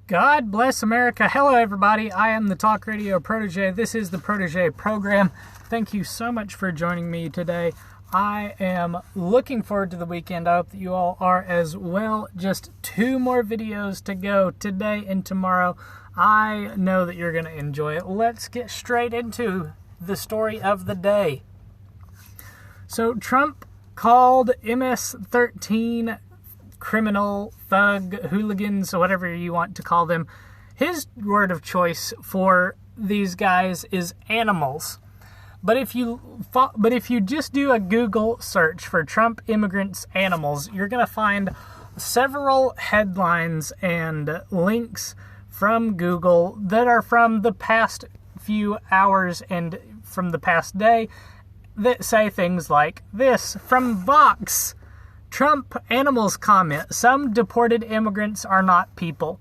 God bless America. Hello, everybody. I am the Talk Radio Protege. This is the Protege program. Thank you so much for joining me today. I am looking forward to the weekend. I hope that you all are as well. Just 2 more videos to go today and tomorrow. I know that you're going to enjoy it. Let's get straight into the story of the day. So Trump called MS-13 criminal, thug, hooligans, or whatever you want to call them. His word of choice for these guys is animals. But if you just do a Google search for Trump immigrants animals, you're going to find several headlines and links from Google that are from the past few hours and from the past day that say things like this. From Vox, Trump animals comment, some deported immigrants are not people.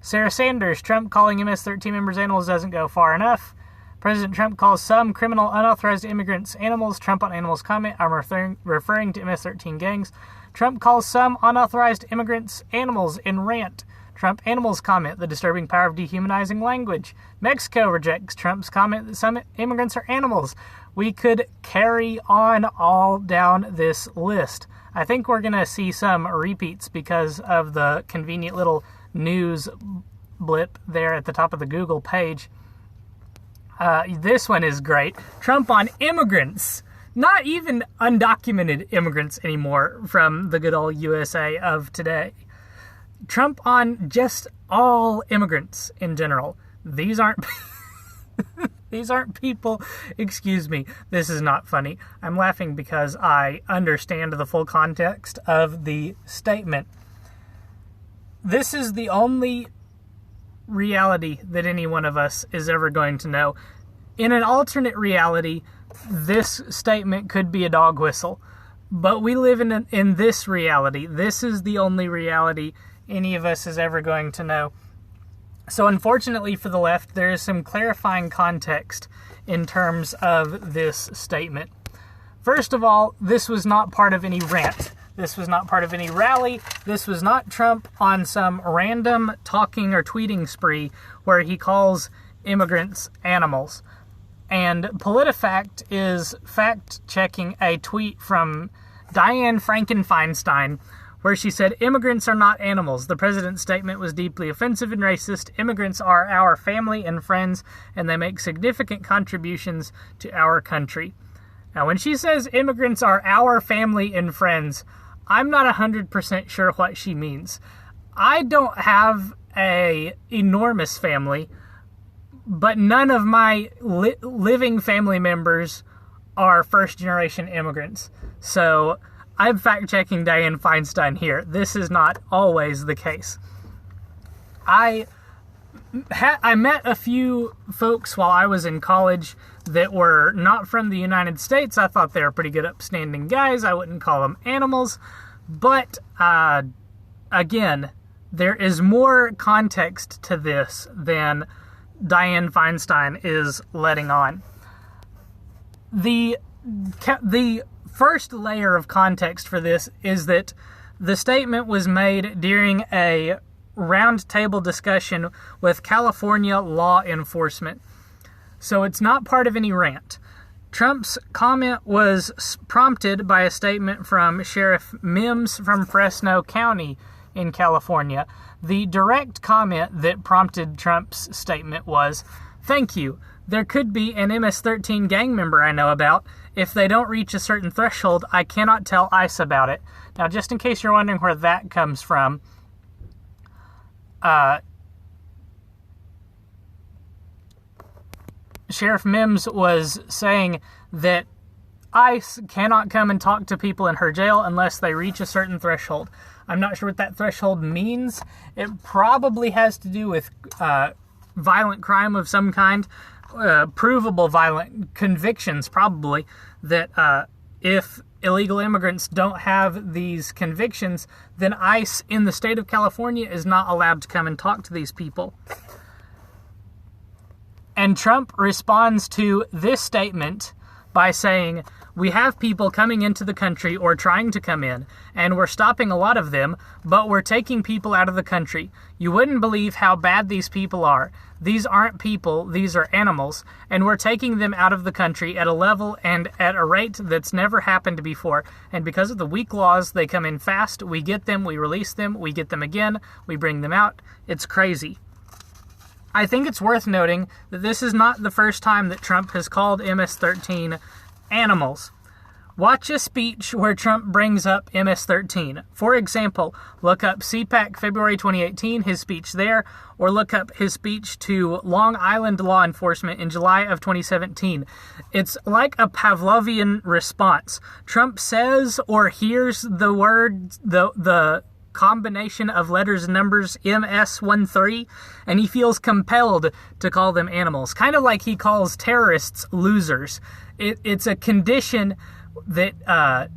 Sarah Sanders, Trump calling MS-13 members animals doesn't go far enough. President Trump calls some criminal unauthorized immigrants animals. Trump on animals comment, I'm referring to MS-13 gangs. Trump calls some unauthorized immigrants animals in rant. Trump animals comment, the disturbing power of dehumanizing language. Mexico rejects Trump's comment that some immigrants are animals. We could carry on all down this list. I think we're going to see some repeats because of the convenient little news blip there at the top of the Google page. This one is great. Trump on immigrants. Not even undocumented immigrants anymore from the good old USA of today. Trump on just all immigrants in general. These aren't these aren't people. Excuse me. This is not funny. I'm laughing because I understand the full context of the statement. This is the only reality that any one of us is ever going to know. In an alternate reality, this statement could be a dog whistle. But we live in this reality. This is the only reality any of us is ever going to know. So unfortunately for the left, there is some clarifying context in terms of this statement. First of all, this was not part of any rant. This was not part of any rally. This was not Trump on some random talking or tweeting spree where he calls immigrants animals. And PolitiFact is fact-checking a tweet from Dianne Frankenfeinstein where she said, immigrants are not animals. The president's statement was deeply offensive and racist. Immigrants are our family and friends, and they make significant contributions to our country. Now, when she says immigrants are our family and friends, I'm not 100% sure what she means. I don't have an enormous family, but none of my living family members are first-generation immigrants. So I'm fact-checking Dianne Feinstein here. This is not always the case. I met a few folks while I was in college that were not from the United States. I thought they were pretty good, upstanding guys. I wouldn't call them animals. But, again, there is more context to this than Dianne Feinstein is letting on. The first layer of context for this is that the statement was made during a roundtable discussion with California law enforcement. So it's not part of any rant. Trump's comment was prompted by a statement from Sheriff Mims from Fresno County in California. The direct comment that prompted Trump's statement was, "Thank you. There could be an MS-13 gang member I know about. If they don't reach a certain threshold, I cannot tell ICE about it." Now, just in case you're wondering where that comes from, Sheriff Mims was saying that ICE cannot come and talk to people in her jail unless they reach a certain threshold. I'm not sure what that threshold means. It probably has to do with violent crime of some kind. Provable violent convictions, probably, that if illegal immigrants don't have these convictions, then ICE in the state of California is not allowed to come and talk to these people. And Trump responds to this statement by saying, We have people coming into the country or trying to come in, and we're stopping a lot of them, but we're taking people out of the country. You wouldn't believe how bad these people are. These aren't people, these are animals, and we're taking them out of the country at a level and at a rate that's never happened before. And because of the weak laws, they come in fast, we get them, we release them, we get them again, we bring them out. It's crazy. I think it's worth noting that this is not the first time that Trump has called MS-13 animals. Watch a speech where Trump brings up MS-13. For example, look up CPAC February 2018, his speech there, or look up his speech to Long Island law enforcement in July of 2017. It's like a Pavlovian response. Trump says or hears the word, the combination of letters and numbers MS-13, and he feels compelled to call them animals. Kind of like he calls terrorists losers. It's a condition that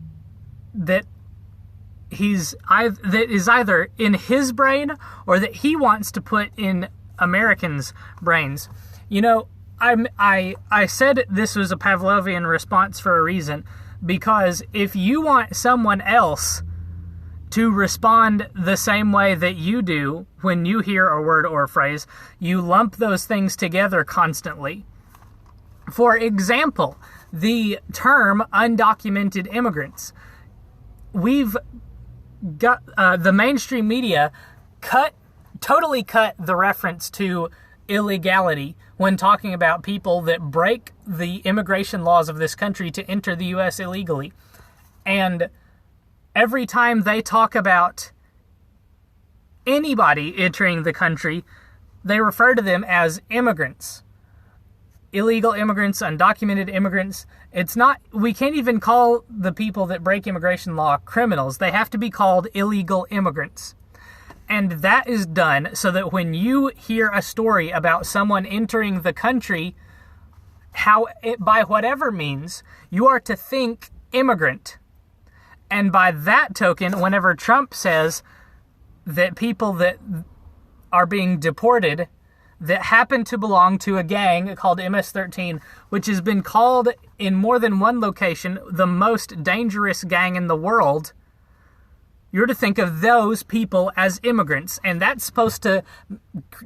is either in his brain or that he wants to put in Americans' brains. You know, I said this was a Pavlovian response for a reason, because if you want someone else to respond the same way that you do when you hear a word or a phrase, you lump those things together constantly. For example, the term undocumented immigrants. We've got the mainstream media totally cut the reference to illegality when talking about people that break the immigration laws of this country to enter the U.S. illegally. And every time they talk about anybody entering the country, they refer to them as immigrants. Illegal immigrants, undocumented immigrants. We can't even call the people that break immigration law criminals. They have to be called illegal immigrants. And that is done so that when you hear a story about someone entering the country, by whatever means, you are to think immigrant. And by that token, whenever Trump says that people that are being deported that happen to belong to a gang called MS-13, which has been called in more than one location the most dangerous gang in the world, you're to think of those people as immigrants, and that's supposed to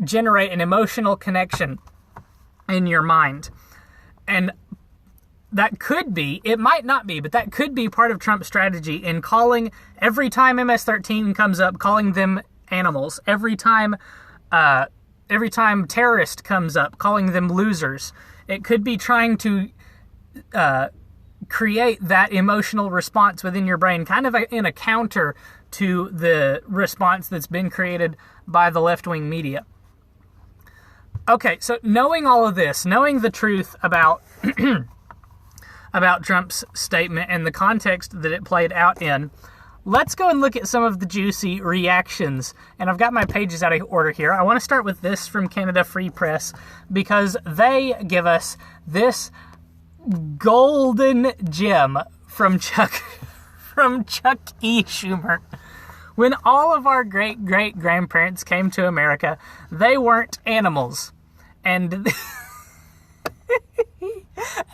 generate an emotional connection in your mind. And that could be, it might not be, but that could be part of Trump's strategy in calling, every time MS-13 comes up, calling them animals. Every time terrorist comes up, calling them losers. It could be trying to create that emotional response within your brain, kind of in a counter to the response that's been created by the left-wing media. Okay, so knowing all of this, knowing the truth about about Trump's statement and the context that it played out in, let's go and look at some of the juicy reactions. And I've got my pages out of order here. I want to start with this from Canada Free Press because they give us this golden gem from Chuck E. Schumer. When all of our great-great-grandparents came to America, they weren't animals. And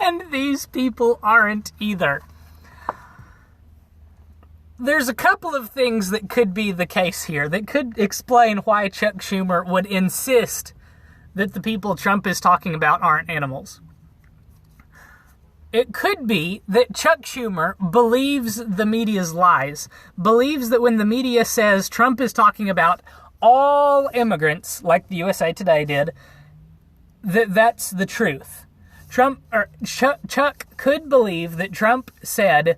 and these people aren't either. There's a couple of things that could be the case here that could explain why Chuck Schumer would insist that the people Trump is talking about aren't animals. It could be that Chuck Schumer believes the media's lies, believes that when the media says Trump is talking about all immigrants, like the USA Today did, that's the truth. Chuck could believe that Trump said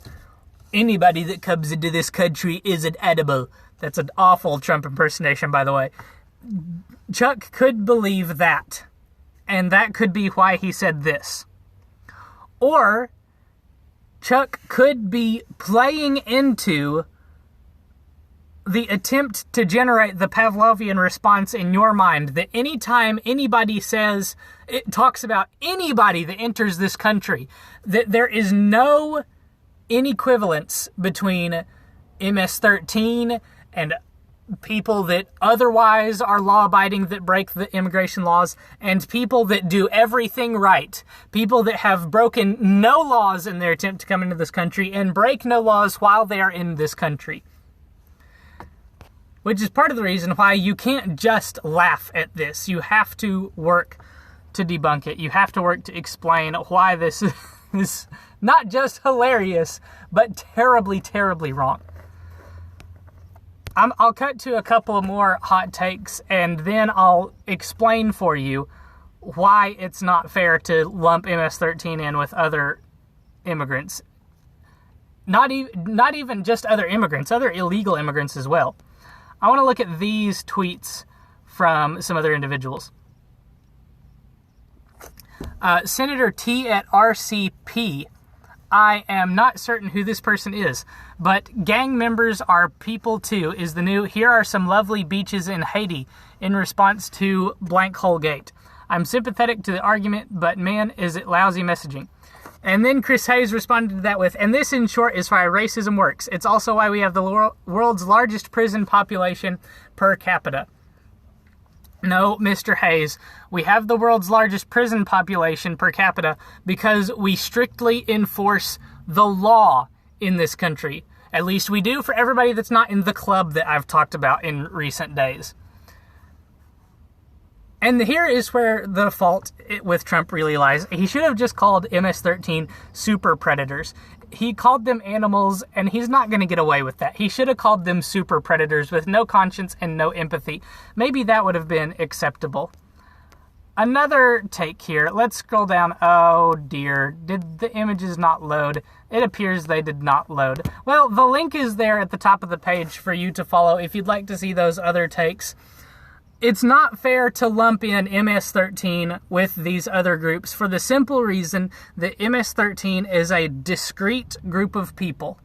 anybody that comes into this country isn't edible. That's an awful Trump impersonation, by the way. Chuck could believe that, and that could be why he said this. Or Chuck could be playing into the attempt to generate the Pavlovian response in your mind that anytime anybody says, it talks about anybody that enters this country, that there is no inequivalence between MS-13 and people that otherwise are law-abiding that break the immigration laws, and people that do everything right. People that have broken no laws in their attempt to come into this country and break no laws while they are in this country. Which is part of the reason why you can't just laugh at this. You have to work to debunk it. You have to work to explain why this is not just hilarious, but terribly, terribly wrong. I'll cut to a couple of more hot takes, and then I'll explain for you why it's not fair to lump MS-13 in with other immigrants. Not even just other immigrants, other illegal immigrants as well. I want to look at these tweets from some other individuals. Senator T at RCP. I am not certain who this person is, but gang members are people too is the new "here are some lovely beaches in Haiti" in response to blank hole gate. I'm sympathetic to the argument, but man, is it lousy messaging. And then Chris Hayes responded to that with, "And this in short is why racism works. It's also why we have the world's largest prison population per capita." No, Mr. Hayes, we have the world's largest prison population per capita because we strictly enforce the law in this country. At least we do for everybody that's not in the club that I've talked about in recent days. And here is where the fault with Trump really lies. He should have just called MS-13 super predators. He called them animals, and he's not going to get away with that. He should have called them super predators with no conscience and no empathy. Maybe that would have been acceptable. Another take here. Let's scroll down. Oh dear. Did the images not load? It appears they did not load. Well, the link is there at the top of the page for you to follow if you'd like to see those other takes. It's not fair to lump in MS-13 with these other groups for the simple reason that MS-13 is a discrete group of people.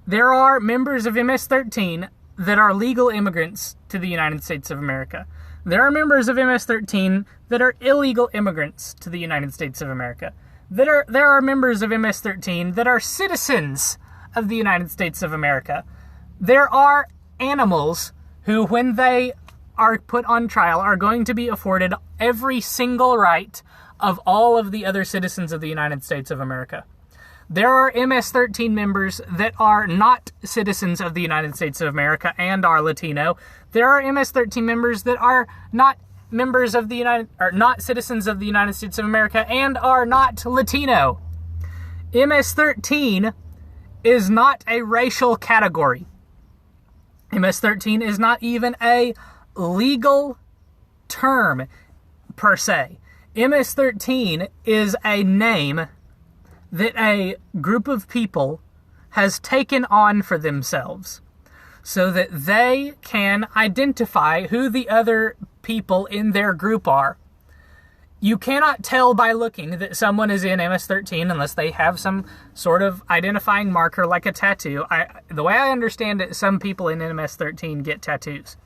There are members of MS-13 that are legal immigrants to the United States of America. There are members of MS-13 that are illegal immigrants to the United States of America. There are members of MS-13 that are citizens of the United States of America. There are animals who, when they are put on trial, are going to be afforded every single right of all of the other citizens of the United States of America. There are MS-13 members that are not citizens of the United States of America and are Latino. There are MS-13 members that are not members of the not citizens of the United States of America and are not Latino. MS-13 is not a racial category. MS-13 is not even a legal term per se. MS-13 is a name that a group of people has taken on for themselves so that they can identify who the other people in their group are. You cannot tell by looking that someone is in MS-13 unless they have some sort of identifying marker like a tattoo. The way I understand it, some people in MS-13 get tattoos.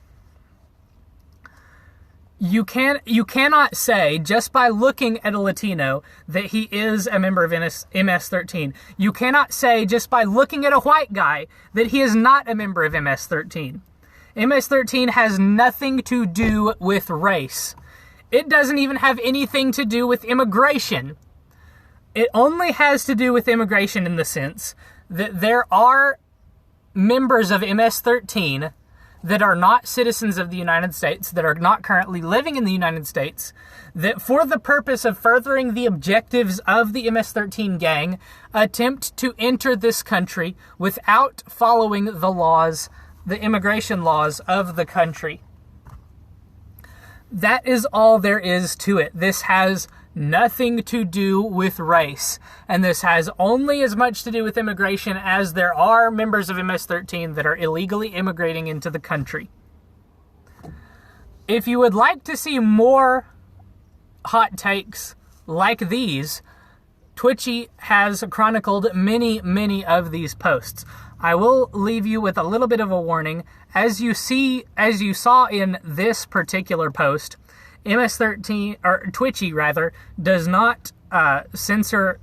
You cannot say just by looking at a Latino that he is a member of MS-13. You cannot say just by looking at a white guy that he is not a member of MS-13. MS-13 has nothing to do with race. It doesn't even have anything to do with immigration. It only has to do with immigration in the sense that there are members of MS-13 that are not citizens of the United States, that are not currently living in the United States, that for the purpose of furthering the objectives of the MS-13 gang, attempt to enter this country without following the laws, the immigration laws of the country. That is all there is to it. This has nothing to do with race, and this has only as much to do with immigration as there are members of MS-13 that are illegally immigrating into the country. If you would like to see more hot takes like these, Twitchy has chronicled many of these posts. I will leave you with a little bit of a warning. As you saw in this particular post, MS-13, or Twitchy rather, does not censor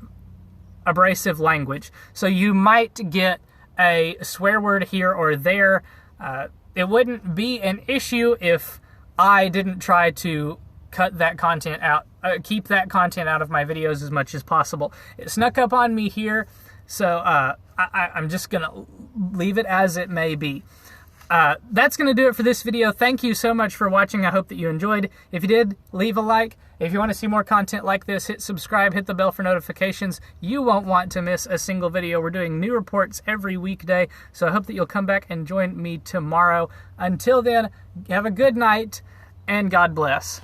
abrasive language. So you might get a swear word here or there. it wouldn't be an issue if I didn't try to cut that content out, keep that content out of my videos as much as possible. It snuck up on me here, so I'm just going to leave it as it may be. That's going to do it for this video. Thank you so much for watching. I hope that you enjoyed. If you did, leave a like. If you want to see more content like this, hit subscribe, hit the bell for notifications. You won't want to miss a single video. We're doing new reports every weekday, so I hope that you'll come back and join me tomorrow. Until then, have a good night, and God bless.